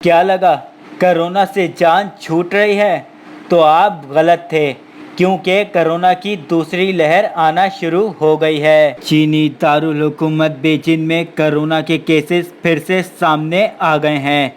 کیا لگا کرونا سے جان چھوٹ رہی ہے؟ تو آپ غلط تھے، کیونکہ کرونا کی دوسری لہر آنا شروع ہو گئی ہے۔ چینی دارالحکومت بیجنگ میں کرونا کے کیسز پھر سے سامنے آ گئے ہیں۔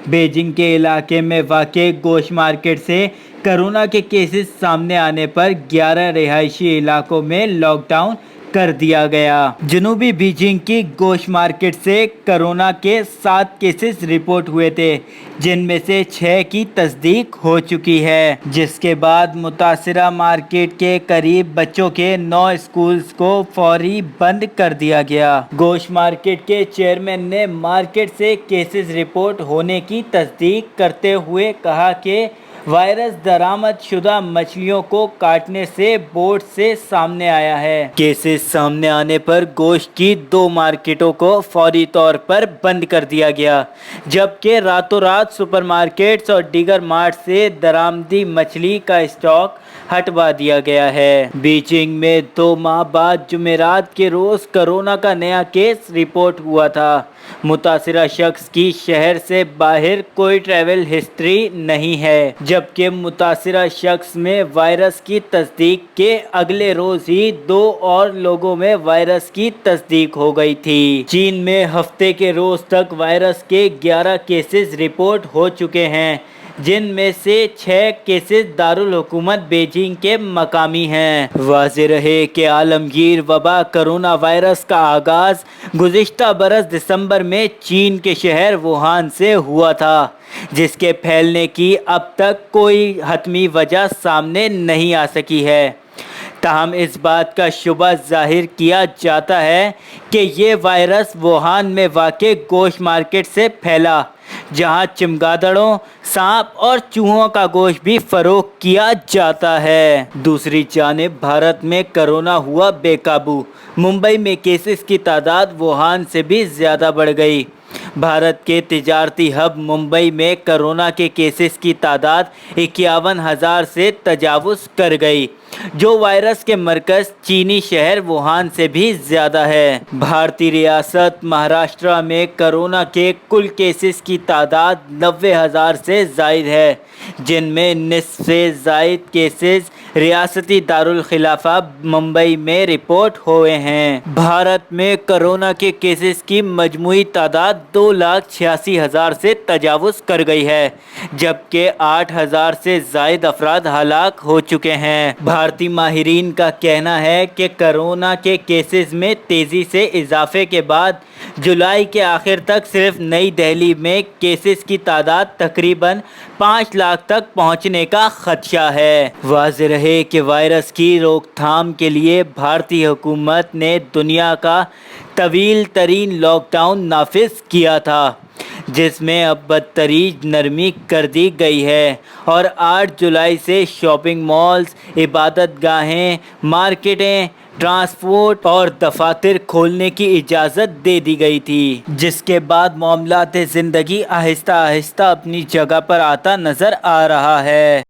بیجنگ کے علاقے میں واقع گوشت مارکیٹ سے کرونا کے کیسز سامنے آنے پر 11 رہائشی علاقوں میں لاک ڈاؤن کر دیا گیا۔ جنوبی بیجنگ کی گوشت مارکیٹ سے کرونا کے 7 کیسز رپورٹ ہوئے تھے، جن میں سے 6 کی تصدیق ہو چکی ہے، جس کے بعد متاثرہ مارکیٹ کے قریب بچوں کے 9 اسکولز کو فوری بند کر دیا گیا۔ گوشت مارکیٹ کے چیئرمین نے مارکیٹ سے کیسز رپورٹ ہونے کی تصدیق کرتے ہوئے کہا کہ وائرس درآمد شدہ مچھلیوں کو کاٹنے سے بوٹ سے سامنے آیا ہے۔ کیسز سامنے آنے پر گوشت کی 2 مارکیٹوں کو فوری طور پر بند کر دیا گیا، جبکہ راتوں رات سپر مارکیٹس اور دیگر مارٹ سے درآمدی مچھلی کا اسٹاک ہٹوا دیا گیا ہے۔ بیجنگ میں 2 ماہ بعد جمعرات کے روز کرونا کا نیا کیس رپورٹ ہوا تھا۔ متاثرہ شخص کی شہر سے باہر کوئی ٹریول ہسٹری نہیں ہے، جبکہ متاثرہ شخص میں وائرس کی تصدیق کے اگلے روز ہی 2 اور لوگوں میں وائرس کی تصدیق ہو گئی تھی۔ چین میں ہفتے کے روز تک وائرس کے 11 کیسز رپورٹ ہو چکے ہیں، جن میں سے 6 کیسز دارالحکومت بیجنگ کے مقامی ہیں۔ واضح رہے کہ عالمگیر وبا کرونا وائرس کا آغاز گزشتہ برس دسمبر میں چین کے شہر ووہان سے ہوا تھا، جس کے پھیلنے کی اب تک کوئی حتمی وجہ سامنے نہیں آ سکی ہے۔ تاہم اس بات کا شبہ ظاہر کیا جاتا ہے کہ یہ وائرس ووہان میں واقع گوشت مارکیٹ سے پھیلا، جہاں چمگادڑوں، سانپ اور چوہوں کا گوشت بھی فروخت کیا جاتا ہے۔ دوسری جانب بھارت میں کرونا ہوا بے قابو۔ ممبئی میں کیسز کی تعداد ووہان سے بھی زیادہ بڑھ گئی۔ بھارت کے تجارتی ہب ممبئی میں کرونا کے کیسز کی تعداد 51,000 سے تجاوز کر گئی، جو وائرس کے مرکز چینی شہر ووہان سے بھی زیادہ ہے۔ بھارتی ریاست مہاراشٹر میں کرونا کے کل کیسز کی تعداد 90,000 سے زائد ہے، جن میں نصف سے زائد کیسز ریاستی دارالخلافہ ممبئی میں رپورٹ ہوئے ہیں۔ بھارت میں کرونا کے کیسز کی مجموعی تعداد 2,86,000 سے تجاوز کر گئی ہے، جبکہ 8,000 سے زائد افراد ہلاک ہو چکے ہیں۔ بھارتی ماہرین کا کہنا ہے کہ کرونا کے کیسز میں تیزی سے اضافے کے بعد جولائی کے آخر تک صرف نئی دہلی میں کیسز کی تعداد تقریباً 5 لاکھ تک پہنچنے کا خدشہ ہے۔ واضح رہے کہ وائرس کی روک تھام کے لیے بھارتی حکومت نے دنیا کا طویل ترین لاک ڈاؤن نافذ کیا تھا، جس میں اب بتدریج نرمی کر دی گئی ہے، اور 8 جولائی سے شاپنگ مالز، عبادت گاہیں، مارکیٹیں، ٹرانسپورٹ اور دفاتر کھولنے کی اجازت دے دی گئی تھی، جس کے بعد معاملات زندگی آہستہ آہستہ اپنی جگہ پر آتا نظر آ رہا ہے۔